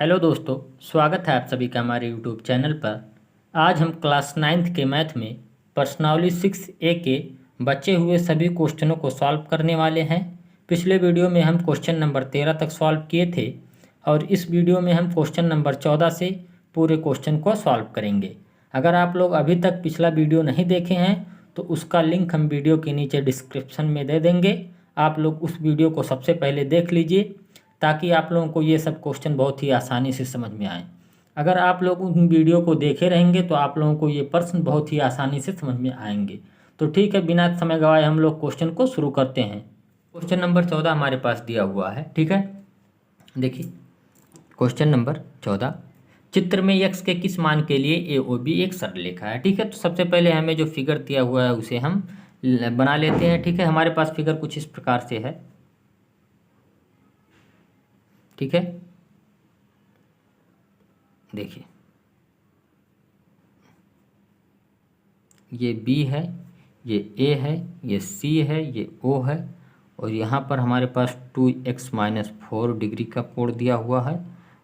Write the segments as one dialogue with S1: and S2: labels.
S1: Hello दोस्तों, स्वागत है आप सभी का हमारे यूट्यूब चैनल पर। आज हम क्लास 9th के मैथ में प्रश्नावली 6A के बचे हुए सभी क्वेश्चनों को सॉल्व करने वाले हैं। पिछले वीडियो में हम क्वेश्चन नंबर 13 तक सॉल्व किए थे और इस वीडियो में हम क्वेश्चन नंबर 14 से पूरे क्वेश्चन को सॉल्व करेंगे। अगर आप लोग अभी तक पिछला वीडियो नहीं देखे हैं तो उसका लिंक हम वीडियो के नीचे डिस्क्रिप्शन में दे देंगे। आप लोग उस वीडियो को सबसे पहले देख लीजिए ताकि आप लोगों को ये सब क्वेश्चन बहुत ही आसानी से समझ में आए। अगर आप लोग उन वीडियो को देखे रहेंगे तो आप लोगों को ये प्रश्न बहुत ही आसानी से समझ में आएंगे। तो ठीक है, बिना समय गवाए हम लोग क्वेश्चन को शुरू करते हैं। क्वेश्चन नंबर 14 हमारे पास दिया हुआ है। ठीक है, देखिए क्वेश्चन नंबर 14, चित्र में x के किस मान के लिए AOB एक सरल रेखा है। ठीक है, तो सबसे पहले हमें जो फिगर दिया हुआ है उसे हम बना लेते हैं। ठीक है, हमारे पास फिगर कुछ इस प्रकार से है। ठीक है, देखिए ये B है, ये A है, ये C है, ये O है और यहाँ पर हमारे पास 2x-4 डिग्री का कोण दिया हुआ है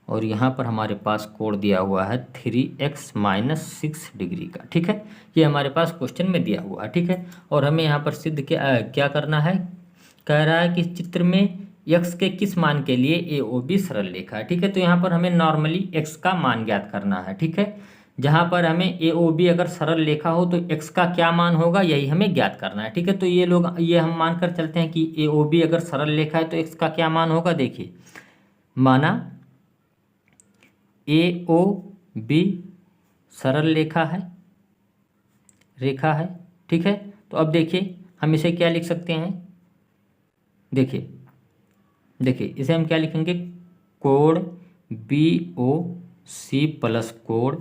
S1: और यहाँ पर हमारे पास कोण दिया हुआ है 3x-6 डिग्री का। ठीक है, ये हमारे पास क्वेश्चन में दिया हुआ है। ठीक है, और हमें यहाँ पर सिद्ध क्या करना है। कह रहा है कि चित्र में x के किस मान के लिए AOB सरल रेखा है। ठीक है, तो यहाँ पर हमें नॉर्मली x का मान ज्ञात करना है। ठीक है, जहाँ पर हमें AOB अगर सरल रेखा हो तो x का क्या मान होगा यही हमें ज्ञात करना है। ठीक है, तो ये हम मानकर चलते हैं कि AOB अगर सरल रेखा है तो x का क्या मान होगा। देखिए माना AOB सरल रेखा है। ठीक है, तो अब देखिए हम इसे क्या लिख सकते हैं। देखिए इसे हम क्या लिखेंगे, कोण BOC प्लस कोण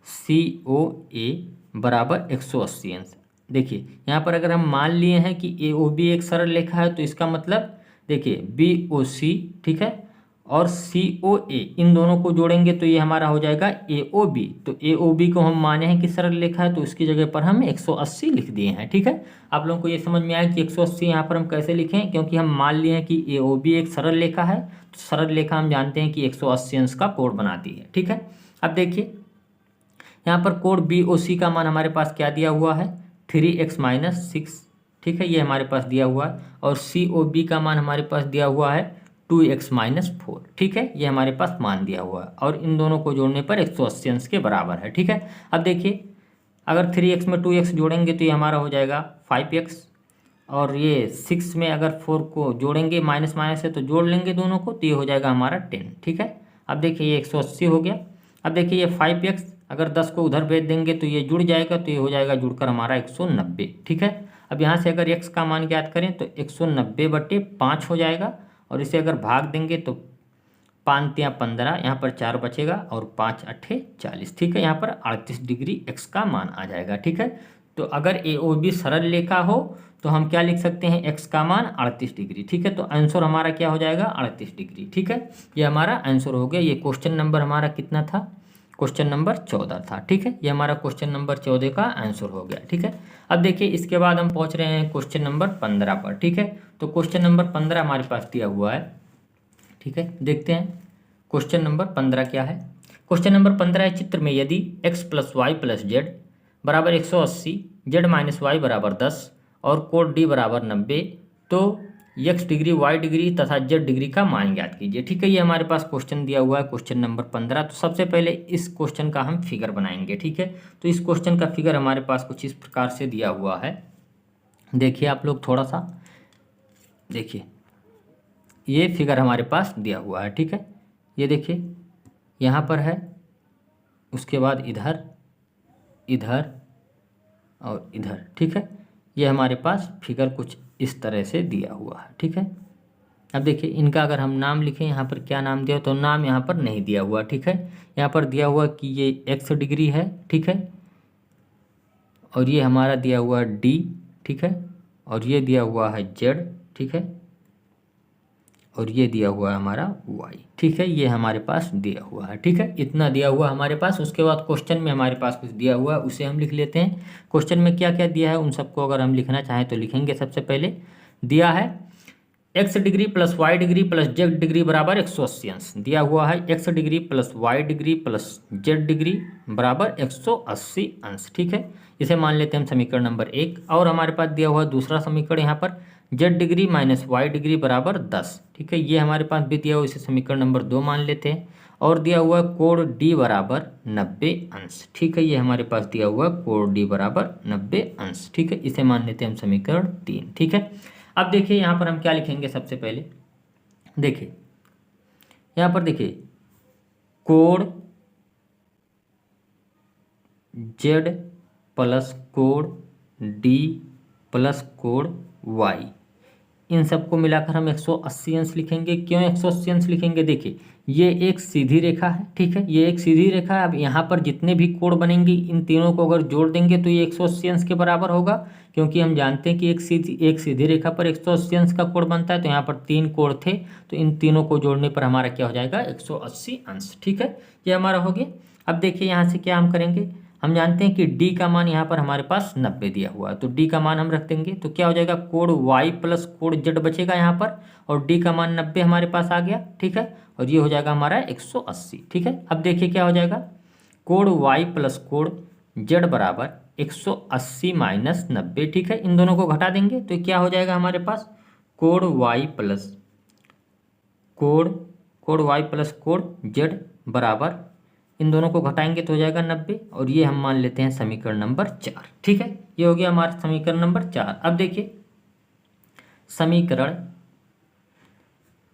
S1: COA बराबर 180 अंश। देखिए यहाँ पर अगर हम मान लिए हैं कि AOB एक सरल रेखा है तो इसका मतलब देखिए BOC ठीक है और COA इन दोनों को जोड़ेंगे तो ये हमारा हो जाएगा AOB। तो AOB को हम माने हैं कि सरल रेखा है तो इसकी जगह पर हम 180 लिख दिए हैं। ठीक है, आप लोगों को ये समझ में आया कि 180 यहाँ पर हम कैसे लिखें, क्योंकि हम मान लिए हैं कि AOB एक सरल रेखा है तो सरल रेखा हम जानते हैं कि 180 अंश का कोण बनाती है। ठीक है, अब देखिए यहाँ पर कोण BOC का मान हमारे पास क्या दिया हुआ है 3x-6। ठीक है, ये हमारे पास दिया हुआ है और COB का मान हमारे पास दिया हुआ है 2x-4। ठीक है, ये हमारे पास मान दिया हुआ है और इन दोनों को जोड़ने पर 180 अंश के बराबर है। ठीक है, अब देखिए अगर 3x में 2x जोड़ेंगे तो ये हमारा हो जाएगा 5x और ये 6 में अगर 4 को जोड़ेंगे माइनस माइनस है तो जोड़ लेंगे दोनों को तो ये हो जाएगा हमारा 10। ठीक है, अब देखिए ये 180 हो गया। अब देखिए ये 5x अगर 10 को उधर भेज देंगे तो ये जुड़ जाएगा तो ये हो जाएगा जुड़कर हमारा 190। ठीक है, अब यहाँ से अगर x का मान ज्ञात करें तो 190/5 हो जाएगा और इसे अगर भाग देंगे तो 5 या 15, यहाँ पर 4 बचेगा और 5 अट्ठे 40। ठीक है, यहाँ पर 38 डिग्री x का मान आ जाएगा। ठीक है, तो अगर AOB सरल रेखा हो तो हम क्या लिख सकते हैं, x का मान 38 डिग्री। ठीक है, तो आंसर हमारा क्या हो जाएगा 38 डिग्री। ठीक है, ये हमारा आंसर हो गया। ये क्वेश्चन नंबर हमारा कितना था, क्वेश्चन नंबर 14 था। ठीक है, ये हमारा क्वेश्चन नंबर 14 का आंसर हो गया। ठीक है, अब देखिए इसके बाद हम पहुंच रहे हैं क्वेश्चन नंबर 15 पर। ठीक है, तो क्वेश्चन नंबर 15 हमारे पास दिया हुआ है। ठीक है, देखते हैं क्वेश्चन नंबर 15 क्या है। क्वेश्चन नंबर 15 है, चित्र में यदि x + y + z बराबर 180, z - y बराबर 10 और कोण D बराबर 90 तो x डिग्री y डिग्री तथा z डिग्री का मान ज्ञात कीजिए। ठीक है, ये हमारे पास क्वेश्चन दिया हुआ है क्वेश्चन नंबर 15। तो सबसे पहले इस क्वेश्चन का हम फिगर बनाएंगे। ठीक है, तो इस क्वेश्चन का फिगर हमारे पास कुछ इस प्रकार से दिया हुआ है। देखिए आप लोग थोड़ा सा देखिए, ये फिगर हमारे पास दिया हुआ है। ठीक है, ये देखिए यहाँ पर है, उसके बाद इधर इधर और इधर। ठीक है, ये हमारे पास फिगर कुछ इस तरह से दिया हुआ है। ठीक है, अब देखिए इनका अगर हम नाम लिखें, यहाँ पर क्या नाम दिया तो नाम यहाँ पर नहीं दिया हुआ। ठीक है, यहाँ पर दिया हुआ कि ये x डिग्री है। ठीक है, और ये हमारा दिया हुआ है D। ठीक है, और ये दिया हुआ है Z। ठीक है, और ये दिया हुआ है हमारा y। ठीक है, ये हमारे पास दिया हुआ है। ठीक है, इतना दिया हुआ हमारे पास। उसके बाद क्वेश्चन में हमारे पास कुछ दिया हुआ है, उसे हम लिख लेते हैं। क्वेश्चन में क्या क्या दिया है उन सबको अगर हम लिखना चाहें तो लिखेंगे। सबसे पहले दिया है x degree plus Y degree plus Z degree बराबर 180 अंश दिया हुआ है। X degree plus Y degree plus Z degree बराबर 180 अंश, ठीक है। इसे मान लेते हैं हम समीकरण नंबर 1। और हमारे पास दिया हुआ दूसरा समीकरण यहाँ पर z degree minus y degree बराबर 10, ठीक है। ये हमारे पास भी दिया हुआ, इसे समीकरण नंबर 2 मान लेते हैं। और दिया हुआ कोण डी बराबर 90 अंश, ठीक है। ये हमारे पास दिया हुआ कोण डी बराबर 90 अंश, ठीक है। इसे मान लेते हैं हम समीकरण 3, ठीक है। अब देखिए यहाँ पर हम क्या लिखेंगे। सबसे पहले देखिए यहाँ पर देखिए कोण जेड प्लस कोण डी प्लस कोण वाई, इन सबको मिलाकर हम 180 अंश लिखेंगे। क्यों 180 अंश लिखेंगे? देखिए ये एक सीधी रेखा है, ठीक है। ये एक सीधी रेखा है। अब यहाँ पर जितने भी कोण बनेंगे इन तीनों को अगर जोड़ देंगे तो ये 180 अंश के बराबर होगा, क्योंकि हम जानते हैं कि एक सीधी रेखा पर 180 अंश का कोण बनता है। तो यहाँ पर 3 कोण थे, तो इन तीनों को जोड़ने पर हमारा क्या हो जाएगा? 180 अंश, ठीक है। ये हमारा हो गया। अब देखिए यहाँ से क्या हम करेंगे। हम जानते हैं कि d का मान यहाँ पर हमारे पास 90 दिया हुआ है, तो d का मान हम रख देंगे। तो क्या हो जाएगा? कोण y प्लस कोण z बचेगा यहाँ पर, और d का मान 90 हमारे पास आ गया, ठीक है। और ये हो जाएगा हमारा 180, ठीक है। अब देखिए क्या हो जाएगा। कोण y प्लस कोण z बराबर 180 माइनस 90, ठीक है। इन दोनों को घटा देंगे तो क्या हो जाएगा हमारे पास? कोण y प्लस कोण z बराबर, इन दोनों को घटाएंगे तो हो जाएगा 90, और ये हम मान लेते हैं समीकरण नंबर 4, ठीक है। ये हो गया हमारा समीकरण नंबर 4। अब देखिए समीकरण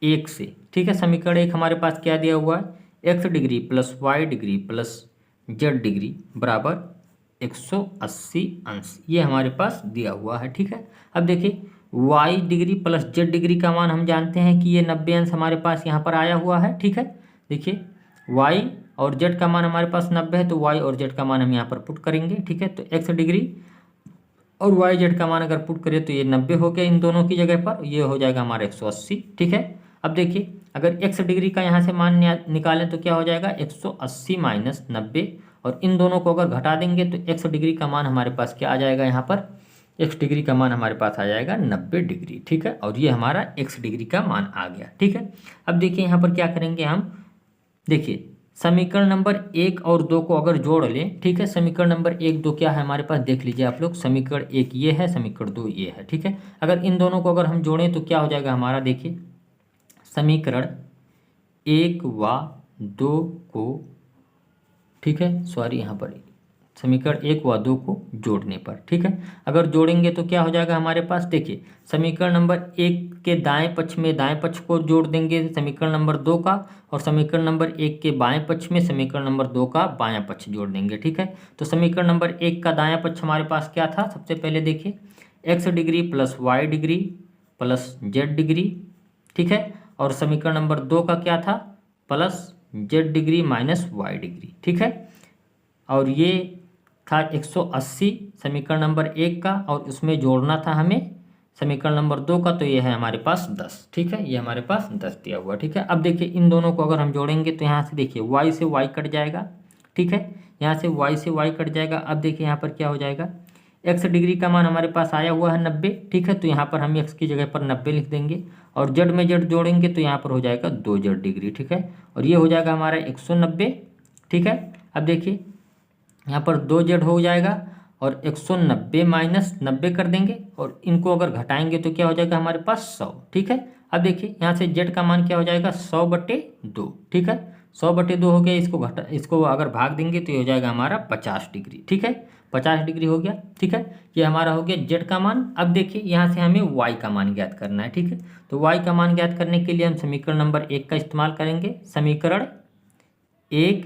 S1: 1 से, ठीक है। समीकरण 1 हमारे पास क्या दिया हुआ है? X degree plus Y degree plus Z degree बराबर 180 अंश, ये हमारे पास दिया हुआ है, ठीक है। अब देखिए y degree plus Z degree का मान हम जानते हैं कि ये 90 अंश हमारे पास यहाँ पर आया हुआ है, ठीक है। देखिए वाई और जेड का मान हमारे पास 90 है, तो वाई और जेड का मान हम यहाँ पर पुट करेंगे, ठीक है। तो एक्स डिग्री और वाई जेड का मान अगर पुट करें तो ये 90 हो गया इन दोनों की जगह पर, ये हो जाएगा हमारा 180, ठीक है। अब देखिए अगर एक्स डिग्री का यहाँ से मान निकालें तो क्या हो जाएगा? 180 माइनस 90, और इन दोनों को अगर घटा देंगे तो एक्स डिग्री का मान हमारे पास क्या आ जाएगा? यहाँ पर एक्स डिग्री का मान हमारे पास आ जाएगा 90 डिग्री, ठीक है। और ये हमारा एक्स डिग्री का मान आ गया, ठीक है। अब देखिए यहाँ पर क्या करेंगे हम। देखिए समीकरण नंबर 1 और 2 को अगर जोड़ लें, ठीक है। समीकरण नंबर 1 2 क्या है हमारे पास? देख लीजिए आप लोग। समीकरण 1 ये है, समीकरण 2 ये है, ठीक है। अगर इन दोनों को अगर हम जोड़ें तो क्या हो जाएगा हमारा? देखिए समीकरण 1 व 2 को, ठीक है, सॉरी यहाँ पर समीकरण 1 व 2 को जोड़ने पर, ठीक है। अगर जोड़ेंगे तो क्या हो जाएगा हमारे पास? देखिए समीकरण नंबर 1 के दाएं पक्ष में दाएं पक्ष को जोड़ देंगे समीकरण नंबर 2 का, और समीकरण नंबर 1 के बाएं पक्ष में समीकरण नंबर 2 का बायां पक्ष जोड़ देंगे, ठीक है। तो समीकरण नंबर 1 का दायां पक्ष हमारे पास क्या था? सबसे पहले देखिए x degree plus Y degree plus Z degree, ठीक है। और समीकरण नंबर 2 का क्या था? Plus Z degree minus y degree, ठीक है। और ये था 180 समीकरण नंबर 1 का, और उसमें जोड़ना था हमें समीकरण नंबर 2 का, तो ये है हमारे पास 10, ठीक है। ये हमारे पास 10 दिया हुआ, ठीक है। अब देखिए इन दोनों को अगर हम जोड़ेंगे तो यहाँ से देखिए y से y कट जाएगा, ठीक है। यहाँ से y से y कट जाएगा। अब देखिए यहाँ पर क्या हो जाएगा? एक्स डिग्री का मान हमारे पास आया हुआ है 90, ठीक है। तो यहाँ पर हम एक्स की जगह पर 90 लिख देंगे, और जेड में जेड जोड़ेंगे तो यहाँ पर हो जाएगा 2 जेड डिग्री, ठीक है। और ये हो जाएगा हमारा 190, ठीक है। अब देखिए यहाँ पर 2 जेड हो जाएगा, और 190 माइनस 90 कर देंगे, और इनको अगर घटाएंगे तो क्या हो जाएगा हमारे पास? 100, ठीक है। अब देखिए यहाँ से जेड का मान क्या हो जाएगा? 100/2, ठीक है। 100/2 हो गया। इसको अगर भाग देंगे तो ये हो जाएगा हमारा 50 डिग्री, ठीक है। 50 डिग्री हो गया, ठीक है। ये हमारा हो गया जेड का मान। अब देखिए यहाँ से हमें वाई का मान ज्ञात करना है, ठीक है। तो वाई का मान ज्ञात करने के लिए हम समीकरण नंबर 1 का इस्तेमाल करेंगे। समीकरण 1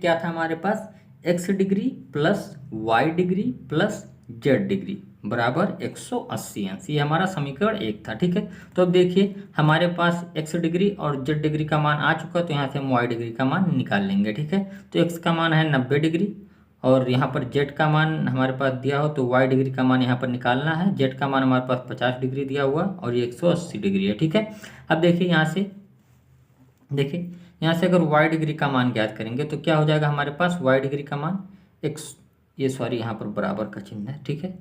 S1: क्या था हमारे पास? X degree plus Y degree plus Z degree बराबर 180 अंश, ये हमारा समीकरण 1 था, ठीक है। तो अब देखिए हमारे पास एक्स डिग्री और जेड डिग्री का मान आ चुका, तो यहाँ से हम वाई डिग्री का मान निकाल लेंगे, ठीक है। तो एक्स का मान है 90 डिग्री, और यहाँ पर जेड का मान हमारे पास दिया हो तो वाई डिग्री का मान यहाँ पर निकालना है। जेड का मान हमारे पास 50 डिग्री दिया हुआ, और ये 180 डिग्री है, ठीक है। अब देखिए यहाँ से अगर y डिग्री का मान ज्ञात करेंगे तो क्या हो जाएगा हमारे पास? y डिग्री का मान यहाँ पर बराबर का चिन्ह है, ठीक है।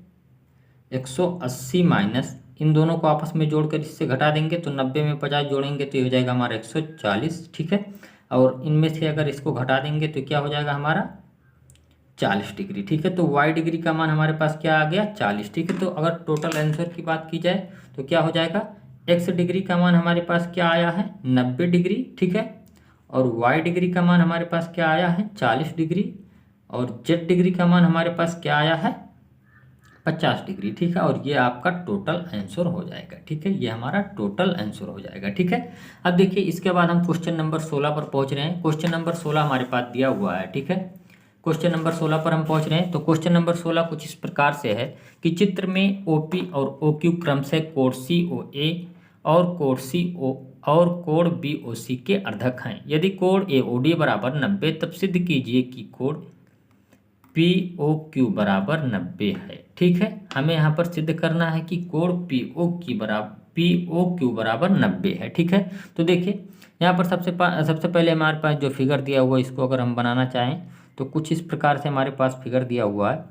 S1: 180 माइनस इन दोनों को आपस में जोड़कर इससे घटा देंगे तो 90 में 50 जोड़ेंगे तो ये हो जाएगा हमारा 140, ठीक है। और इनमें से अगर इसको घटा देंगे तो क्या हो जाएगा हमारा 40 डिग्री, ठीक है। तो वाई डिग्री का मान हमारे पास क्या आ गया 40, ठीक है। तो अगर टोटल आंसर की बात की जाए तो क्या हो जाएगा, एक्स डिग्री का मान हमारे पास क्या आया है 90 डिग्री, ठीक है। और वाई डिग्री का मान हमारे पास क्या आया है 40 डिग्री। और जेड डिग्री का मान हमारे पास क्या आया है 50 डिग्री, ठीक है। और ये आपका टोटल आंसर हो जाएगा, ठीक है। ये हमारा टोटल आंसर हो जाएगा, ठीक है। अब देखिए इसके बाद हम क्वेश्चन नंबर 16 पर पहुंच रहे हैं। क्वेश्चन नंबर 16 हमारे पास दिया हुआ है, ठीक है। क्वेश्चन नंबर 16 पर हम पहुंच रहे हैं। तो क्वेश्चन नंबर 16 कुछ इस प्रकार से है कि चित्र में ओपी और ओक्यू क्रमशः कोण सीओए और कोण बीओसी के अर्धक हैं। यदि कोण एओडी बराबर 90 तब सिद्ध कीजिए कि कोण पी ओ क्यू बराबर 90 है, ठीक है। हमें यहाँ पर सिद्ध करना है कि कोण पी ओ क्यू बराबर 90 है, ठीक है। तो देखिए यहाँ पर सबसे पहले हमारे पास जो फिगर दिया हुआ है इसको अगर हम बनाना चाहें तो कुछ इस प्रकार से हमारे पास फिगर दिया हुआ है।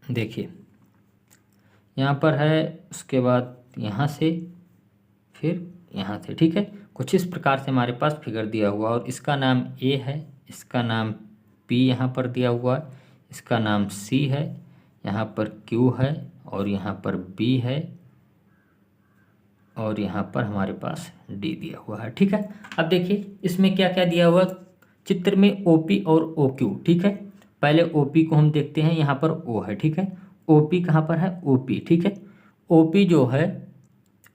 S1: देखिए यहाँ पर है, उसके बाद यहाँ से फिर यहाँ से, ठीक है। कुछ इस प्रकार से हमारे पास फिगर दिया हुआ और इसका नाम ए है, इसका नाम पी यहाँ पर दिया हुआ है, इसका नाम सी है, यहाँ पर क्यू है और यहाँ पर बी है और यहाँ पर हमारे पास डी दिया हुआ है, ठीक है। अब देखिए इसमें क्या क्या दिया हुआ, चित्र में ओपी और ओ क्यू, ठीक है। पहले ओपी को हम देखते हैं, यहाँ पर ओ है, ठीक है। ओपी कहाँ पर है ओपी, ठीक है। ओपी जो है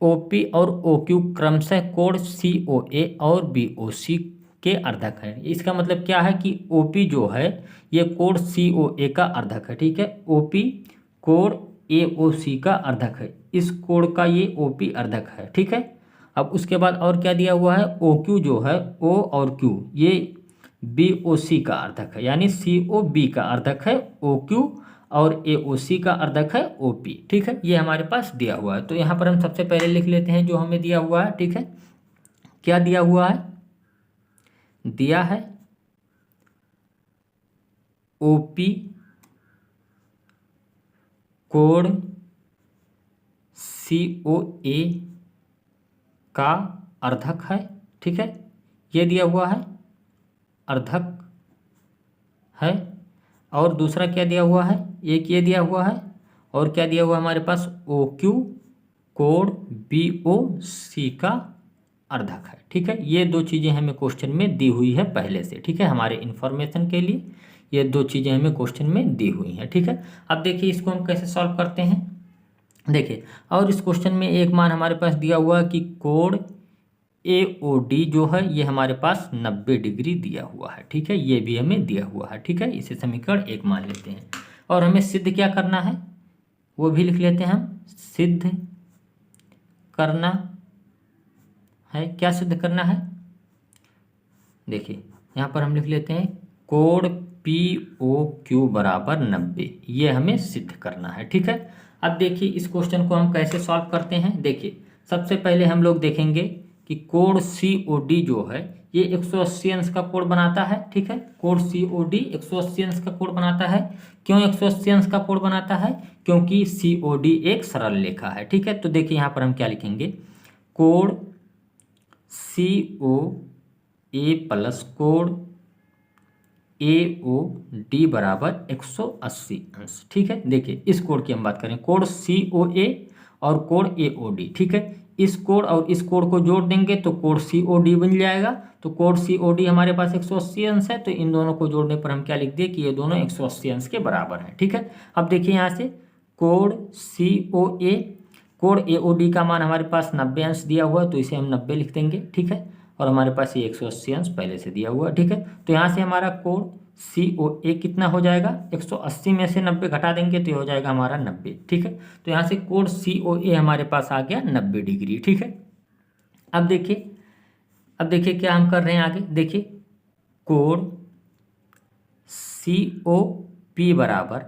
S1: ओपी और ओ क्यू क्रमशः कोण सी ओ ए और बी ओ सी के अर्धक है। इसका मतलब क्या है कि ओपी जो है ये कोण सी ओ ए का अर्धक है, ठीक है। ओपी कोण ए ओ सी का अर्धक है, इस कोण का ये ओपी अर्धक है, ठीक है। अब उसके बाद और क्या दिया हुआ है, ओ क्यू जो है ओ और क्यू ये बी ओ सी का अर्धक है, यानी सी ओ बी का अर्धक है ओ क्यू और ए ओ सी का अर्धक है ओ पी, ठीक है। ये हमारे पास दिया हुआ है। तो यहाँ पर हम सबसे पहले लिख लेते हैं जो हमें दिया हुआ है, ठीक है। क्या दिया हुआ है, दिया है ओ पी कोण सी ओ ए का अर्धक है, ठीक है। ये दिया हुआ है अर्धक है। और दूसरा क्या दिया हुआ है, एक ये दिया हुआ है और क्या दिया हुआ हमारे पास ओ क्यू कोण बी ओ सी का अर्धक है, ठीक है। ये दो चीज़ें हमें क्वेश्चन में दी हुई है पहले से, ठीक है। हमारे इन्फॉर्मेशन के लिए ये दो चीज़ें हमें क्वेश्चन में दी हुई हैं, ठीक है। अब देखिए इसको हम कैसे सॉल्व करते हैं। देखिए और इस क्वेश्चन में एक मान हमारे पास दिया हुआ है कि कोण ए ओ डी जो है ये हमारे पास 90 डिग्री दिया हुआ है, ठीक है। ये भी हमें दिया हुआ है, ठीक है। इसे समीकरण 1 मान लेते हैं और हमें सिद्ध क्या करना है वो भी लिख लेते हैं हम। सिद्ध करना है, क्या सिद्ध करना है, देखिए यहाँ पर हम लिख लेते हैं कोण पी ओ क्यू बराबर 90, ये हमें सिद्ध करना है, ठीक है। अब देखिए इस क्वेश्चन को हम कैसे सॉल्व करते हैं। देखिए सबसे पहले हम लोग देखेंगे कि कोण सी ओ डी जो है ये 180 अंश का कोण बनाता है, ठीक है। कोण सी ओ डी 180 अंश का कोण बनाता है। क्यों 180 अंश का कोण बनाता है, क्योंकि सी ओ डी एक सरल रेखा है, ठीक है। तो देखिए यहाँ पर हम क्या लिखेंगे, कोण सी ओ ए प्लस कोण ए ओ डी बराबर 180 अंश, ठीक है। देखिए इस कोण की हम बात करें, कोण सी ओ ए और कोण ए ओ डी, ठीक है। इस कोण और इस कोण को जोड़ देंगे तो कोण सी ओ डी बन जाएगा। तो कोण सी ओ डी हमारे पास 180 अंश है, तो इन दोनों को जोड़ने पर हम क्या लिख दें कि ये दोनों 180 अंश के बराबर हैं, ठीक है। अब देखिए यहाँ से कोण सी ओ ए कोण ए ओ डी का मान हमारे पास 90 अंश दिया हुआ है, तो इसे हम 90 लिख देंगे, ठीक है। और हमारे पास ये 180 अंश पहले से दिया हुआ है, ठीक है। तो यहाँ से हमारा कोण सी ओ ए कितना हो जाएगा, 180 में से 90 घटा देंगे तो ये हो जाएगा हमारा 90, ठीक है। तो यहाँ से कोण सी ओ ए हमारे पास आ गया 90 डिग्री, ठीक है। अब देखिए क्या हम कर रहे हैं आगे। देखिए कोण सी ओ पी बराबर,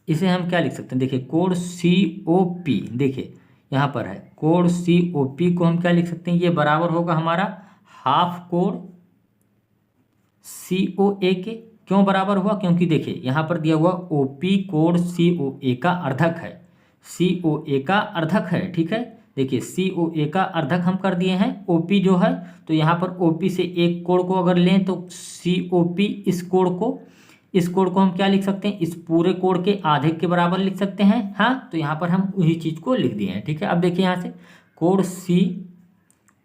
S1: इसे हम क्या लिख सकते हैं, देखिए कोण सी ओ पी, देखिए यहाँ पर है कोण सी ओ पी को हम क्या लिख सकते हैं, ये बराबर होगा हमारा हाफ कोण सी ओ ए के, क्यों बराबर हुआ? क्योंकि देखिए यहाँ पर दिया हुआ ओ पी कोड सी ओ ए का अर्धक है, सी ओ ए का अर्धक है, ठीक है। देखिए सी ओ ए का अर्धक हम कर दिए हैं, ओ पी जो है, तो यहाँ पर ओ पी से एक कोड को अगर लें तो सी ओ पी इस कोड को हम क्या लिख सकते हैं? इस पूरे कोड के आधे के बराबर लिख सकते हैं। हाँ, तो यहाँ पर हम वही चीज़ को लिख दिए हैं, ठीक है। अब देखिए यहाँ से कोड सी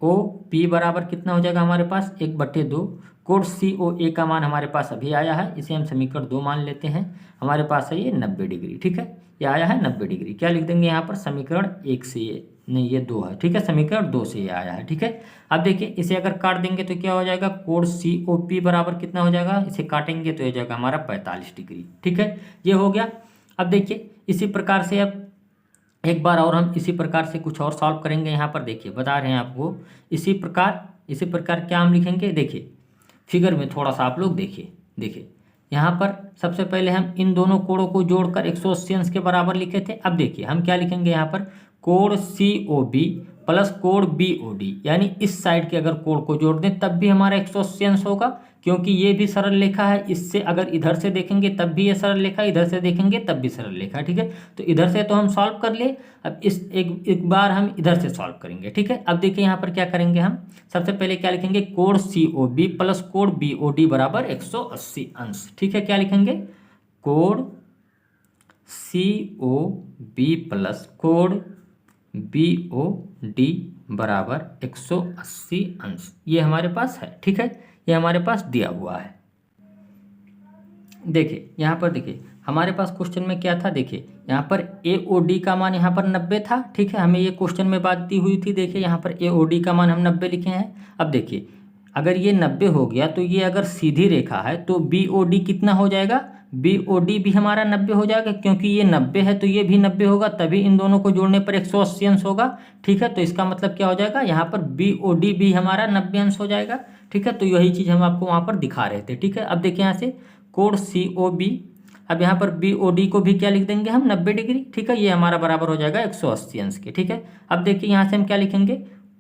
S1: ओ पी बराबर कितना हो जाएगा हमारे पास? 1/2। कोड सी ओ ए का मान हमारे पास अभी आया है, इसे हम समीकरण 2 मान लेते हैं। हमारे पास है ये 90 डिग्री, ठीक है। ये आया है 90 डिग्री। क्या लिख देंगे यहाँ पर? समीकरण 1 से ये नहीं, ये 2 है, ठीक है। समीकरण 2 से ये आया है, ठीक है। अब देखिए इसे अगर काट देंगे तो क्या हो जाएगा? कोड सी ओ पी बराबर कितना हो जाएगा? इसे काटेंगे तो ये जाएगा हमारा 45 डिग्री, ठीक है। ये हो गया। अब देखिए इसी प्रकार से अब एक बार और हम इसी प्रकार से कुछ और सॉल्व करेंगे। यहाँ पर देखिए बता रहे हैं आपको, इसी प्रकार क्या हम लिखेंगे? देखिए फिगर में थोड़ा सा आप लोग देखिए यहाँ पर सबसे पहले हम इन दोनों कोडों को जोड़कर 180 अंश के बराबर लिखे थे। अब देखिए हम क्या लिखेंगे यहाँ पर? कोड सी ओ बी प्लस कोड बी ओ डी, यानी इस साइड के अगर कोड को जोड़ दें तब भी हमारा 180 अंश होगा, क्योंकि ये भी सरल रेखा है। इससे अगर इधर से देखेंगे तब भी ये सरल रेखा, इधर से देखेंगे तब भी सरल रेखा, ठीक है। तो इधर से तो हम सॉल्व कर ले। अब इस एक बार हम इधर से सॉल्व करेंगे, ठीक है। अब देखिए यहाँ पर क्या करेंगे हम? सबसे पहले क्या लिखेंगे? कोड सी ओ बी प्लस कोड बी ओ डी बराबर 180 अंश, ठीक है। क्या लिखेंगे? कोड सी ओ बी प्लस कोड बी ओ डी बराबर 180 अंश, ये हमारे पास है, ठीक है। ये हमारे पास दिया हुआ है। देखिए यहाँ पर देखिए हमारे पास क्वेश्चन में क्या था? देखिए यहाँ पर ए ओ डी का मान यहाँ पर 90 था, ठीक है। हमें ये क्वेश्चन में बात दी हुई थी। देखिए यहाँ पर ए ओ डी का मान हम 90 लिखे हैं। अब देखिए अगर ये 90 हो गया तो ये अगर सीधी रेखा है तो बी ओ डी कितना हो जाएगा? बी ओ डी भी हमारा 90 हो जाएगा, क्योंकि ये 90 है तो ये भी 90 होगा, तभी इन दोनों को जोड़ने पर 180 अंश होगा, ठीक है। तो इसका मतलब क्या हो जाएगा? यहाँ पर बी ओ डी भी हमारा 90 अंश हो जाएगा, ठीक है। तो यही चीज़ हम आपको वहाँ पर दिखा रहे थे, ठीक है। अब देखिए यहाँ से कोड सी ओ बी, अब यहाँ पर बी ओ डी को भी क्या लिख देंगे हम? 90 डिग्री, ठीक है। ये हमारा बराबर हो जाएगा 180 अंश के, ठीक है। अब देखिए यहाँ से हम क्या लिखेंगे?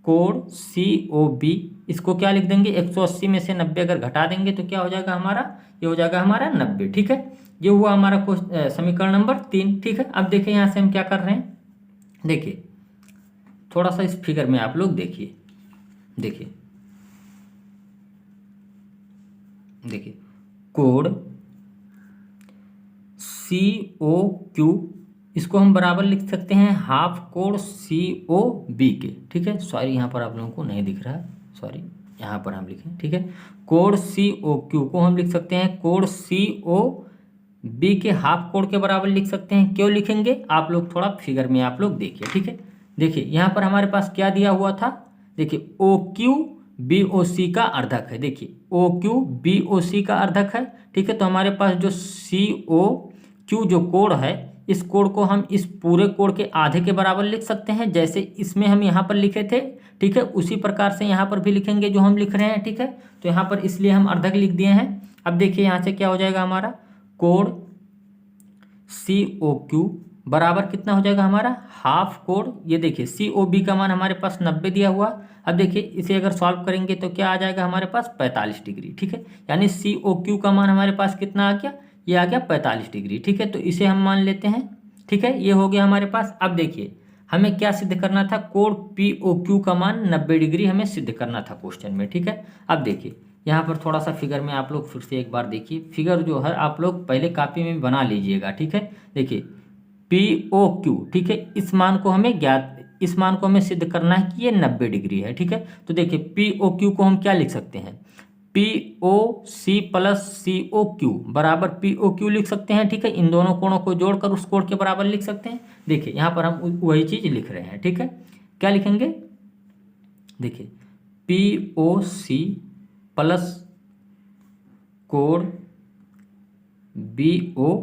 S1: कोड सी ओ बी, इसको क्या लिख देंगे? 180 में से 90 अगर घटा देंगे तो क्या हो जाएगा हमारा? ये हो जाएगा हमारा 90, ठीक है। ये हुआ हमारा समीकरण नंबर 3, ठीक है। अब देखिए यहाँ से हम क्या कर रहे हैं? देखिए थोड़ा सा इस फिगर में आप लोग देखिए कोड सी ओ क्यू, इसको हम बराबर लिख सकते हैं half code C O B के, ठीक है। सॉरी यहाँ पर आप लोगों को नहीं दिख रहा है, सॉरी, यहाँ पर हम लिखें, ठीक है। कोड सी ओ क्यू को हम लिख सकते हैं कोड सी ओ बी के हाफ कोड के बराबर लिख सकते हैं। क्यों लिखेंगे? आप लोग थोड़ा फिगर में आप लोग देखिए, ठीक है। देखिए यहाँ पर हमारे पास क्या दिया हुआ था? देखिए ओ क्यू बी ओ सी का अर्धक है। देखिए ओ क्यू बी ओ सी का अर्धक है, ठीक है। तो हमारे पास जो सी ओ क्यू जो कोड है, इस कोड को हम इस पूरे कोड के आधे के बराबर लिख सकते हैं, जैसे इसमें हम यहाँ पर लिखे थे, ठीक है। उसी प्रकार से यहाँ पर भी लिखेंगे जो हम लिख रहे हैं, ठीक है। तो यहाँ पर इसलिए हम अर्धक लिख दिए हैं। अब देखिए यहाँ से क्या हो जाएगा हमारा? कोड सी ओ क्यू बराबर कितना हो जाएगा हमारा? हाफ कोड, ये देखिए सी ओ बी का मान हमारे पास 90 दिया हुआ। अब देखिए इसे अगर सॉल्व करेंगे तो क्या आ जाएगा हमारे पास? 45 डिग्री, ठीक है। यानी सी ओ क्यू का मान हमारे पास कितना आ गया? ये आ गया 45 डिग्री, ठीक है। तो इसे हम मान लेते हैं, ठीक है। ये हो गया हमारे पास। अब देखिए हमें क्या सिद्ध करना था? कोड पी ओ क्यू का मान 90 डिग्री हमें सिद्ध करना था क्वेश्चन में, ठीक है। अब देखिए यहाँ पर थोड़ा सा फिगर में आप लोग फिर से एक बार देखिए। फिगर जो है आप लोग पहले कॉपी में बना लीजिएगा, ठीक है। देखिए पी ओ क्यू, ठीक है, इस मान को हमें सिद्ध करना है कि ये 90 डिग्री है, ठीक है। तो देखिए पी ओ क्यू को हम क्या लिख सकते हैं? पी ओ सी प्लस सी ओ क्यू बराबर पी ओ क्यू लिख सकते हैं, ठीक है। इन दोनों कोणों को जोड़कर उस कोण के बराबर लिख सकते हैं। देखिए यहाँ पर हम वही चीज़ लिख रहे हैं, ठीक है। क्या लिखेंगे? देखिए पी ओ सी प्लस कोड बी ओ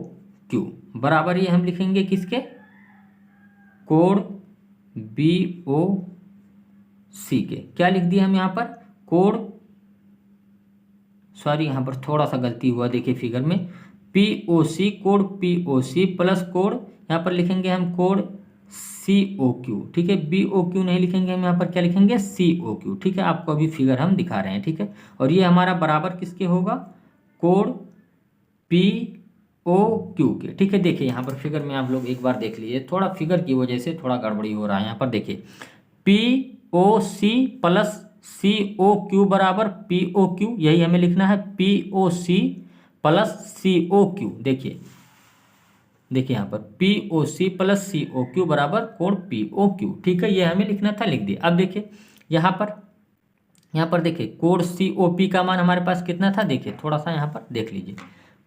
S1: क्यू बराबर ये हम लिखेंगे किसके? कोड बी ओ सी के। क्या लिख दिया हम यहाँ पर? कोड, सॉरी यहाँ पर थोड़ा सा गलती हुआ, देखिए फिगर में पी ओ सी, कोड पी ओ सी प्लस कोड, यहाँ पर लिखेंगे हम कोड सी ओ क्यू, ठीक है। बी ओ क्यू नहीं लिखेंगे हम, यहाँ पर क्या लिखेंगे? सी ओ क्यू, ठीक है। आपको अभी फिगर हम दिखा रहे हैं, ठीक है। और ये हमारा बराबर किसके होगा? कोड पी ओ क्यू के, ठीक है। देखिए यहाँ पर फिगर में आप लोग एक बार देख लीजिए, थोड़ा फिगर की वजह से थोड़ा गड़बड़ी हो रहा है। यहाँ पर देखिए पी ओ सी प्लस सी ओ क्यू बराबर पी ओ क्यू, यही हमें लिखना है, पी ओ सी प्लस सी ओ क्यू। देखिए यहाँ पर पी ओ सी प्लस सी ओ क्यू बराबर कोण पी ओ क्यू, ठीक है, ये हमें लिखना था, लिख दिया। अब देखिए यहाँ पर देखिए कोण सी ओ पी का मान हमारे पास कितना था, देखिए थोड़ा सा यहाँ पर देख लीजिए,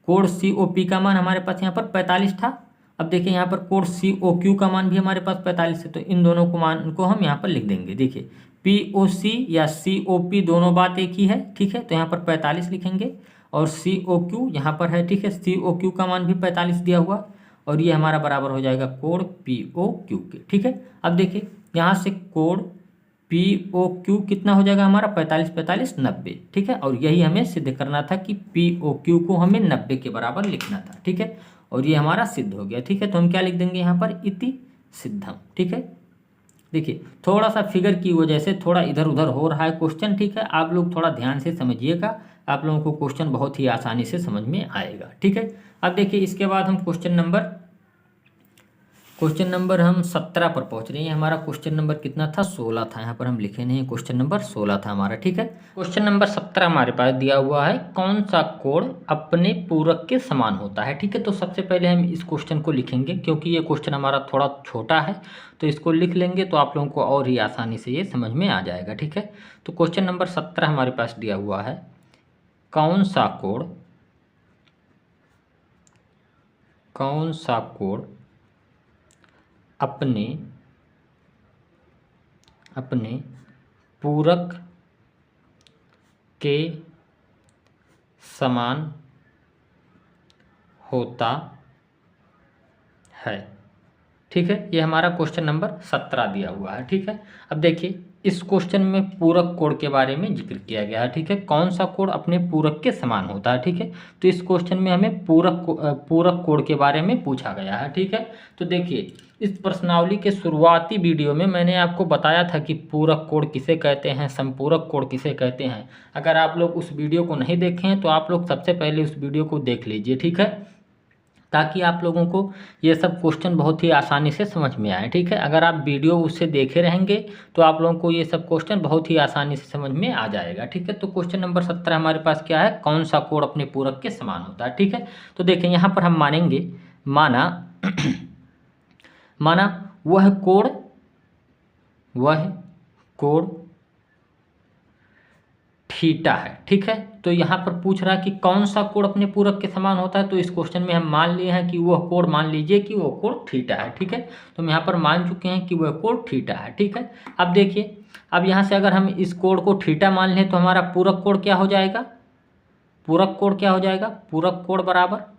S1: कोण सी ओ पी का मान हमारे पास यहाँ पर 45 था। अब देखिए यहाँ पर कोण सी ओ क्यू का मान भी हमारे पास 45 है, तो इन दोनों को मान को हम यहाँ पर लिख देंगे। देखिए पी ओ सी या सी ओ पी दोनों बात एक ही है, ठीक है, तो यहाँ पर 45 लिखेंगे, और सी ओ क्यू यहाँ पर है, ठीक है, सी ओ क्यू का मान भी 45 दिया हुआ, और ये हमारा बराबर हो जाएगा कोण पी ओ क्यू के, ठीक है। अब देखिए यहाँ से कोण पी ओ क्यू कितना हो जाएगा हमारा, 45 45 90, ठीक है, और यही हमें सिद्ध करना था कि पी ओ क्यू को हमें 90 के बराबर लिखना था, ठीक है, और ये हमारा सिद्ध हो गया, ठीक है। तो हम क्या लिख देंगे यहाँ पर, इति सिद्धम, ठीक है। देखिए थोड़ा सा फिगर की वजह से थोड़ा इधर उधर हो रहा है क्वेश्चन, ठीक है, आप लोग थोड़ा ध्यान से समझिएगा, आप लोगों को क्वेश्चन बहुत ही आसानी से समझ में आएगा, ठीक है। अब देखिए इसके बाद हम क्वेश्चन नंबर हम 17 पर पहुंच रहे हैं। हमारा क्वेश्चन नंबर कितना था, 16 था, यहाँ पर हम लिखे नहीं, क्वेश्चन नंबर 16 था हमारा, ठीक है। क्वेश्चन नंबर 17 हमारे पास दिया हुआ है, कौन सा कोण अपने पूरक के समान होता है, ठीक है। तो सबसे पहले हम इस क्वेश्चन को लिखेंगे, क्योंकि ये क्वेश्चन हमारा थोड़ा छोटा है, तो इसको लिख लेंगे तो आप लोगों को और ही आसानी से ये समझ में आ जाएगा, ठीक है। तो क्वेश्चन नंबर 17 हमारे पास दिया हुआ है, कौन सा कोण अपने पूरक के समान होता है, ठीक है। ये हमारा क्वेश्चन नंबर 17 दिया हुआ है, ठीक है। अब देखिए इस क्वेश्चन में पूरक कोण के बारे में जिक्र किया गया है, ठीक है, कौन सा कोण अपने पूरक के समान होता है, ठीक है। तो इस क्वेश्चन में हमें पूरक कोण के बारे में पूछा गया है, ठीक है। तो देखिए इस प्रश्नावली के शुरुआती वीडियो में मैंने आपको बताया था कि पूरक कोण किसे कहते हैं, समपूरक कोण किसे कहते हैं। अगर आप लोग उस वीडियो को नहीं देखे हैं तो आप लोग सबसे पहले उस वीडियो को देख लीजिए, ठीक है, ताकि आप लोगों को ये सब क्वेश्चन बहुत ही आसानी से समझ में आए, ठीक है। अगर आप वीडियो उससे देखे रहेंगे तो आप लोगों को ये सब क्वेश्चन बहुत ही आसानी से समझ में आ जाएगा, ठीक है। तो क्वेश्चन नंबर 17 हमारे पास क्या है, कौन सा कोण अपने पूरक के समान होता है, ठीक है। तो देखें यहाँ पर हम मानेंगे, माना वह कोण थीटा है, ठीक है। तो यहाँ पर पूछ रहा है कि कौन सा कोण अपने पूरक के समान होता है, तो इस क्वेश्चन में हम मान लिए हैं कि वह कोण, मान लीजिए कि वह कोण थीटा है, ठीक है। तो हम यहाँ पर मान चुके हैं कि वह कोण थीटा है, ठीक है। अब देखिए अब यहाँ से अगर हम इस कोण को थीटा मान लें तो हमारा पूरक कोण क्या हो जाएगा, पूरक कोण बराबर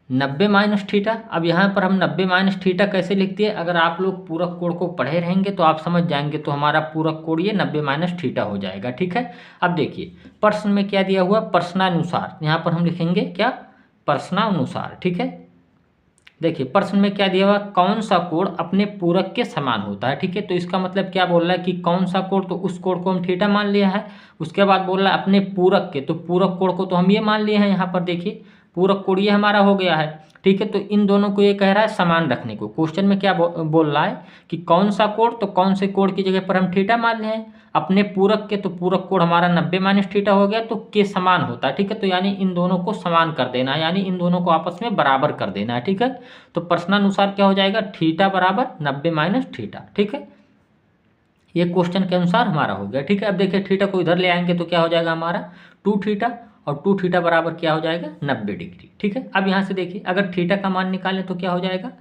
S1: 90 माइनस थीटा। अब यहाँ पर हम 90 माइनस थीटा कैसे लिखते हैं, अगर आप लोग पूरक कोण को पढ़े रहेंगे तो आप समझ जाएंगे, तो हमारा पूरक कोण ये 90 माइनस थीटा हो जाएगा, ठीक है। अब देखिए प्रश्न में क्या दिया हुआ, प्रश्नानुसार, यहाँ पर हम लिखेंगे क्या, प्रश्नानुसार, ठीक है। देखिए प्रश्न में क्या दिया हुआ, कौन सा कोण अपने पूरक के समान होता है, ठीक है। तो इसका मतलब क्या बोल रहा है कि कौन सा कोण, तो उस कोण को हम थीटा मान लिया है। उसके बाद बोल रहा है अपने पूरक के, तो पूरक कोण को तो हम ये मान लिए हैं, यहाँ पर देखिए पूरक कोण ये हमारा हो गया है, ठीक है। तो इन दोनों को ये कह रहा है समान रखने को। क्वेश्चन में क्या बोल रहा है कि कौन सा कोण, तो कौन से कोण की जगह पर हम थीटा मान रहे हैं, अपने पूरक के, तो पूरक कोण हमारा 90 माइनस थीटा हो गया, तो के समान होता है, ठीक है। तो यानी इन दोनों को समान कर देना है, यानी इन दोनों को आपस में बराबर कर देना है, ठीक है। तो प्रश्नानुसार क्या हो जाएगा, थीटा बराबर 90 माइनस थीटा, ठीक है। ये क्वेश्चन के अनुसार हमारा हो गया, ठीक है। अब देखिए थीटा को इधर ले आएंगे तो क्या हो जाएगा हमारा 2 थीटा, और 2 थीटा बराबर क्या हो जाएगा 90 डिग्री, ठीक है। अब यहाँ से देखिए अगर थीटा का मान निकालें तो क्या हो जाएगा,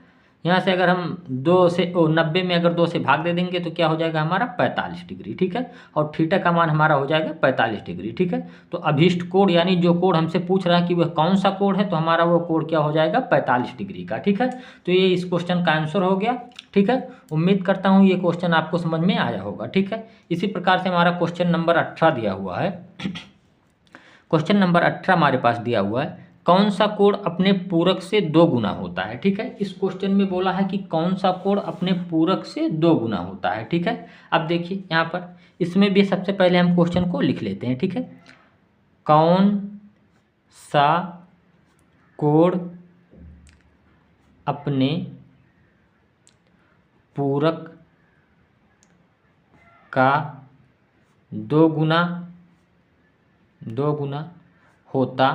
S1: यहाँ से अगर हम 90 में अगर 2 से भाग दे देंगे तो क्या हो जाएगा हमारा 45 डिग्री, ठीक है। और थीटा का मान हमारा हो जाएगा 45 डिग्री, ठीक है। तो अभीष्ट कोण यानी जो कोण हमसे पूछ रहा है कि वह कौन सा कोण है, तो हमारा वो कोण क्या हो जाएगा 45 डिग्री का, ठीक है। तो ये इस क्वेश्चन का आंसर हो गया, ठीक है। उम्मीद करता हूँ ये क्वेश्चन आपको समझ में आया होगा, ठीक है। इसी प्रकार से हमारा क्वेश्चन नंबर 18 दिया हुआ है। क्वेश्चन नंबर 18 हमारे पास दिया हुआ है, कौन सा कोण अपने पूरक से 2 गुना होता है, ठीक है। इस क्वेश्चन में बोला है कि कौन सा कोण अपने पूरक से 2 गुना होता है, ठीक है। अब देखिए यहाँ पर इसमें भी सबसे पहले हम क्वेश्चन को लिख लेते हैं, ठीक है। कौन सा कोण अपने पूरक का दो गुना होता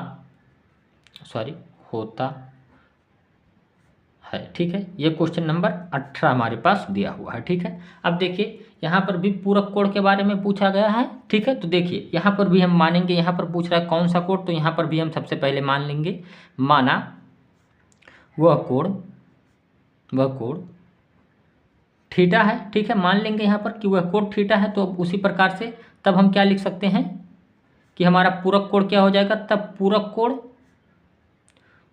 S1: है। ठीक है, ये क्वेश्चन नंबर 18 हमारे पास दिया हुआ है। ठीक है, अब देखिए यहाँ पर भी पूरक कोण के बारे में पूछा गया है। ठीक है, तो देखिए यहाँ पर भी हम मानेंगे, यहाँ पर पूछ रहा है कौन सा कोण, तो यहाँ पर भी हम सबसे पहले मान लेंगे, माना वह कोण थीटा है। ठीक है, मान लेंगे यहाँ पर कि वह कोण थीटा है। तो उसी प्रकार से तब हम क्या लिख सकते हैं कि हमारा पूरक कोण क्या हो जाएगा, तब पूरक कोण,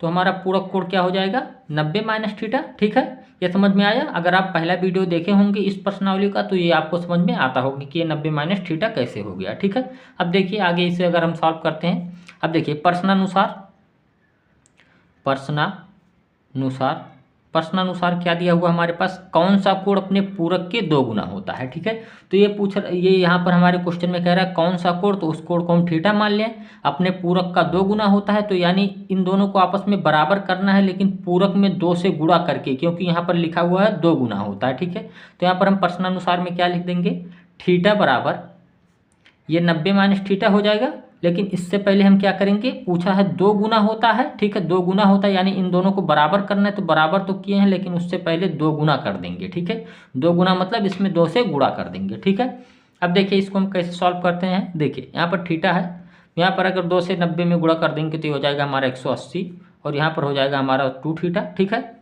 S1: तो हमारा पूरक कोण क्या हो जाएगा 90 माइनस थीटा। ठीक है, ये समझ में आया। अगर आप पहला वीडियो देखे होंगे इस प्रश्नावली का तो ये आपको समझ में आता होगा कि ये 90 माइनस थीटा कैसे हो गया। ठीक है, अब देखिए आगे इसे अगर हम सॉल्व करते हैं, अब देखिए प्रश्नानुसार क्या दिया हुआ हमारे पास, कौन सा कोण अपने पूरक के दो गुना होता है। ठीक है, तो ये यहाँ पर हमारे क्वेश्चन में कह रहा है कौन सा कोण, तो उस कोण को हम थीटा मान लें, अपने पूरक का दो गुना होता है। तो यानी इन दोनों को आपस में बराबर करना है, लेकिन पूरक में 2 से गुणा करके, क्योंकि यहाँ पर लिखा हुआ है दो गुना होता है। ठीक है, तो यहाँ पर हम प्रश्नानुसार में क्या लिख देंगे, थीटा बराबर ये 90 माइनस थीटा हो जाएगा। लेकिन इससे पहले हम क्या करेंगे, पूछा है दो गुना होता है। ठीक है, दो गुना होता है यानी इन दोनों को बराबर करना है, तो बराबर तो किए हैं लेकिन उससे पहले दो गुना कर देंगे। ठीक है, दो गुना मतलब इसमें 2 से गुणा कर देंगे। ठीक है, अब देखिए इसको हम कैसे सॉल्व करते हैं। देखिए यहाँ पर थीटा है, यहाँ पर अगर 2 से 90 में गुणा कर देंगे तो ये हो जाएगा हमारा 180, और यहाँ पर हो जाएगा हमारा 2 थीटा। ठीक है,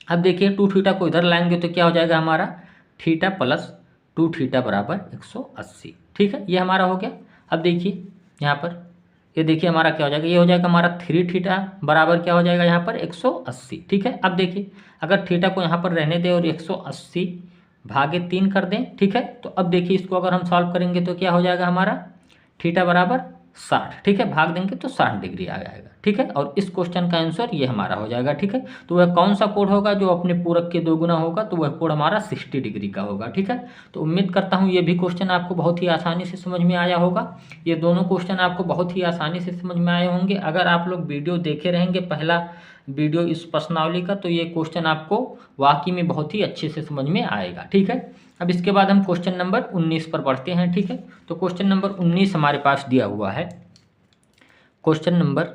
S1: अब देखिए 2 थीटा को इधर लाएंगे तो क्या हो जाएगा हमारा थीटा प्लस 2 थीटा बराबर 180। ठीक है, ये हमारा हो गया। अब देखिए यहाँ पर ये देखिए हमारा क्या हो जाएगा, ये हो जाएगा हमारा 3 थीटा बराबर क्या हो जाएगा यहाँ पर 180। ठीक है, अब देखिए अगर थीटा को यहाँ पर रहने दें और 180 भागे 3 कर दें। ठीक है, तो अब देखिए इसको अगर हम सॉल्व करेंगे तो क्या हो जाएगा हमारा थीटा बराबर 60। ठीक है, भाग देंगे तो 60 डिग्री आ जाएगा। ठीक है, और इस क्वेश्चन का आंसर ये हमारा हो जाएगा। ठीक है, तो वह कौन सा कोण होगा जो अपने पूरक के दो गुना होगा, तो वह कोण हमारा 60 डिग्री का होगा। ठीक है, तो उम्मीद करता हूँ ये भी क्वेश्चन आपको बहुत ही आसानी से समझ में आया होगा। ये दोनों क्वेश्चन आपको बहुत ही आसानी से समझ में आए होंगे। अगर आप लोग वीडियो देखे रहेंगे पहला वीडियो इस प्रश्नावली का, तो ये क्वेश्चन आपको वाकई में बहुत ही अच्छे से समझ में आएगा। ठीक है, अब इसके बाद हम क्वेश्चन नंबर 19 पर बढ़ते हैं। ठीक है, तो क्वेश्चन नंबर 19 हमारे पास दिया हुआ है, क्वेश्चन नंबर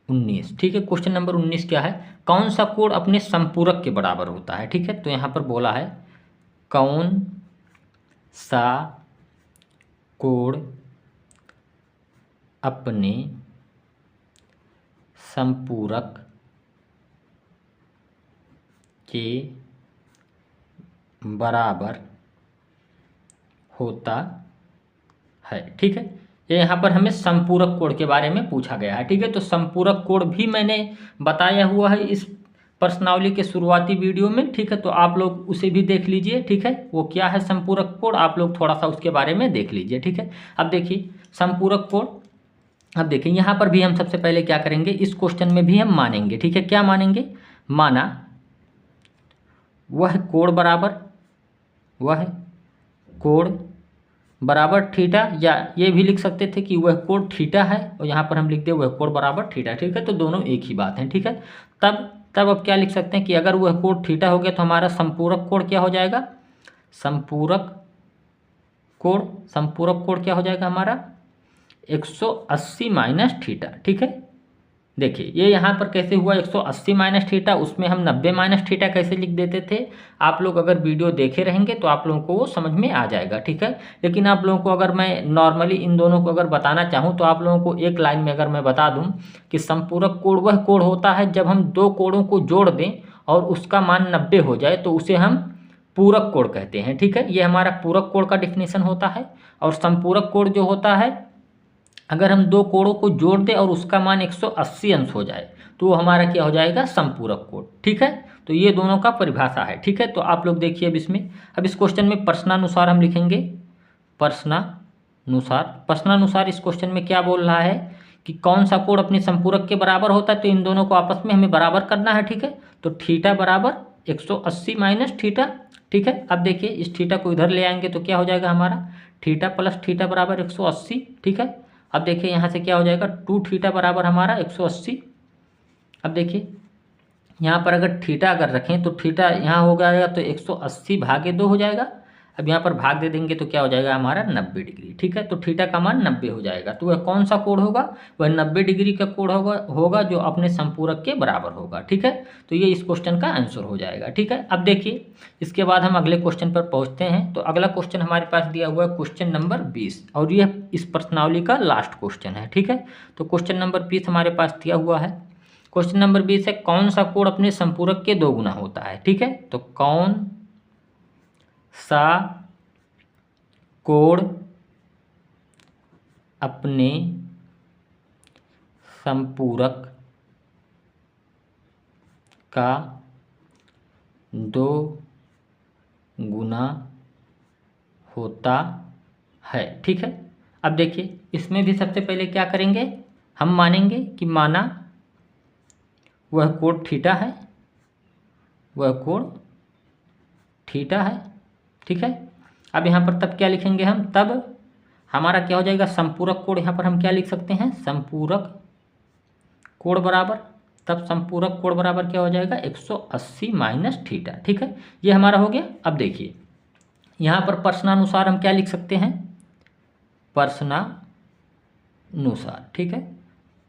S1: 19। ठीक है, क्वेश्चन नंबर 19 क्या है, कौन सा कोण अपने संपूरक के बराबर होता है। ठीक है, तो यहाँ पर बोला है कौन सा कोण अपने संपूरक के बराबर होता है। ठीक है, ये यहाँ पर हमें संपूरक कोण के बारे में पूछा गया है। ठीक है, तो संपूरक कोण भी मैंने बताया हुआ है इस प्रश्नावली के शुरुआती वीडियो में। ठीक है, तो आप लोग उसे भी देख लीजिए। ठीक है, वो क्या है संपूरक कोण, आप लोग थोड़ा सा उसके बारे में देख लीजिए। ठीक है, अब देखिए संपूरक कोण, अब देखिए यहाँ पर भी हम सबसे पहले क्या करेंगे, इस क्वेश्चन में भी हम मानेंगे। ठीक है, क्या मानेंगे, माना वह कोण बराबर थीटा, या ये भी लिख सकते थे कि वह कोण थीटा है, और यहाँ पर हम लिख दे वह कोण बराबर थीटा। ठीक है, तो दोनों एक ही बात है। ठीक है, तब अब क्या लिख सकते हैं कि अगर वह कोण थीटा हो गया तो हमारा संपूरक कोण क्या हो जाएगा, संपूरक कोण क्या हो जाएगा हमारा 180 माइनस थीटा। ठीक है, देखिए ये यहाँ पर कैसे हुआ 180 माइनस थीटा, उसमें हम 90 माइनस थीटा कैसे लिख देते थे। आप लोग अगर वीडियो देखे रहेंगे तो आप लोगों को वो समझ में आ जाएगा। ठीक है, लेकिन आप लोगों को अगर मैं नॉर्मली इन दोनों को अगर बताना चाहूँ तो आप लोगों को एक लाइन में अगर मैं बता दूँ कि संपूरक कोण वह कोण होता है जब हम दो कोणों को जोड़ दें और उसका मान 90 हो जाए तो उसे हम पूरक कोण कहते हैं। ठीक है, ये हमारा पूरक कोण का डिफिनेशन होता है। और संपूरक कोण जो होता है, अगर हम दो कोणों को जोड़ दें और उसका मान 180 अंश हो जाए तो वो हमारा क्या हो जाएगा, संपूरक कोण। ठीक है, तो ये दोनों का परिभाषा है। ठीक है, तो आप लोग देखिए अब इस क्वेश्चन में प्रश्नानुसार हम लिखेंगे, प्रश्नानुसार इस क्वेश्चन में क्या बोल रहा है कि कौन सा कोण अपने संपूरक के बराबर होता है, तो इन दोनों को आपस में हमें बराबर करना है। ठीक है, तो थीटा बराबर 180 माइनस थीटा। ठीक है, अब देखिए इस थीटा को इधर ले आएंगे तो क्या हो जाएगा हमारा थीटा प्लस थीटा बराबर 180। ठीक है, अब देखिए यहाँ से क्या हो जाएगा, 2 थीटा बराबर हमारा 180। अब देखिए यहाँ पर अगर थीटा अगर रखें तो थीटा यहाँ हो जाएगा तो 180 भागे 2 हो जाएगा। अब यहाँ पर भाग दे देंगे तो क्या हो जाएगा हमारा 90 डिग्री। ठीक है, तो थीटा का मान 90 हो जाएगा। तो वह कौन सा कोण होगा, वह 90 डिग्री का कोण होगा जो अपने संपूरक के बराबर होगा। ठीक है, तो ये इस क्वेश्चन का आंसर हो जाएगा। ठीक है, अब देखिए इसके बाद हम अगले क्वेश्चन पर पहुँचते हैं। तो अगला क्वेश्चन हमारे पास दिया हुआ है क्वेश्चन नंबर 20, और यह इस प्रश्नावली का लास्ट क्वेश्चन है। ठीक है, तो क्वेश्चन नंबर 20 हमारे पास दिया हुआ है। क्वेश्चन नंबर 20 है, कौन सा कोण अपने संपूरक के 2 गुना होता है। ठीक है, तो कौन सा कोण अपने संपूरक का 2 गुना होता है। ठीक है, अब देखिए इसमें भी सबसे पहले क्या करेंगे, हम मानेंगे कि माना वह कोण थीटा है, वह कोण थीटा है। ठीक है, अब यहाँ पर तब क्या लिखेंगे हम, तब हमारा क्या हो जाएगा संपूरक कोण, यहाँ पर हम क्या लिख सकते हैं, संपूरक कोण बराबर, तब संपूरक कोण बराबर क्या हो जाएगा 180 माइनस थीटा। ठीक है, ये हमारा हो गया। अब देखिए यहाँ पर प्रश्नानुसार हम क्या लिख सकते हैं, प्रश्नानुसार। ठीक है,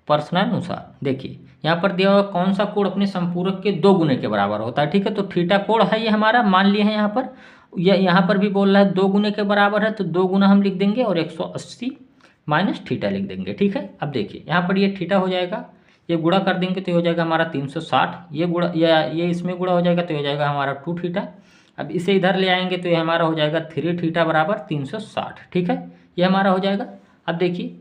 S1: प्रश्नानुसार देखिए यहाँ पर दिया हुआ कौन सा कोण अपने संपूरक के 2 गुने के बराबर होता है। ठीक है, तो थीटा कोण है ये हमारा, मान लिए हैं यहाँ पर, यहाँ पर भी बोल रहा है 2 गुने के बराबर है, तो 2 गुना हम लिख देंगे और 180 माइनस थीटा लिख देंगे। ठीक है, अब देखिए यहाँ पर ये थीटा हो जाएगा, ये गुणा कर देंगे तो ये हो जाएगा हमारा 360, ये गुणा ये इसमें गुणा हो जाएगा तो ये हो जाएगा हमारा 2 थीटा। अब इसे इधर ले आएंगे तो ये हमारा हो जाएगा 3 थीटा बराबर 360। ठीक है, ये हमारा हो जाएगा। अब देखिए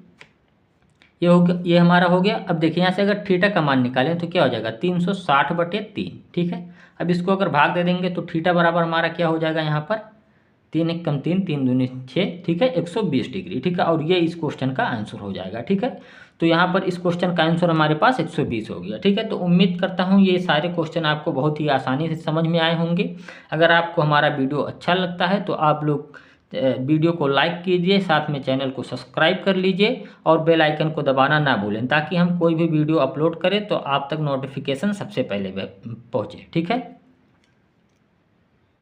S1: ये हमारा हो गया। अब देखिए यहाँ से अगर थीटा का मान निकालें तो क्या हो जाएगा 360/3। ठीक है, अब इसको अगर भाग दे देंगे तो थीटा बराबर हमारा क्या हो जाएगा यहाँ पर 3 1 कम 3 3 दूनी 6। ठीक है, 120 डिग्री। ठीक है, और ये इस क्वेश्चन का आंसर हो जाएगा। ठीक है, तो यहाँ पर इस क्वेश्चन का आंसर हमारे पास 120 हो गया। ठीक है, तो उम्मीद करता हूँ ये सारे क्वेश्चन आपको बहुत ही आसानी से समझ में आए होंगे। अगर आपको हमारा वीडियो अच्छा लगता है तो आप लोग वीडियो को लाइक कीजिए, साथ में चैनल को सब्सक्राइब कर लीजिए और बेल आइकन को दबाना ना भूलें, ताकि हम कोई भी वीडियो अपलोड करें तो आप तक नोटिफिकेशन सबसे पहले पहुँचे। ठीक है।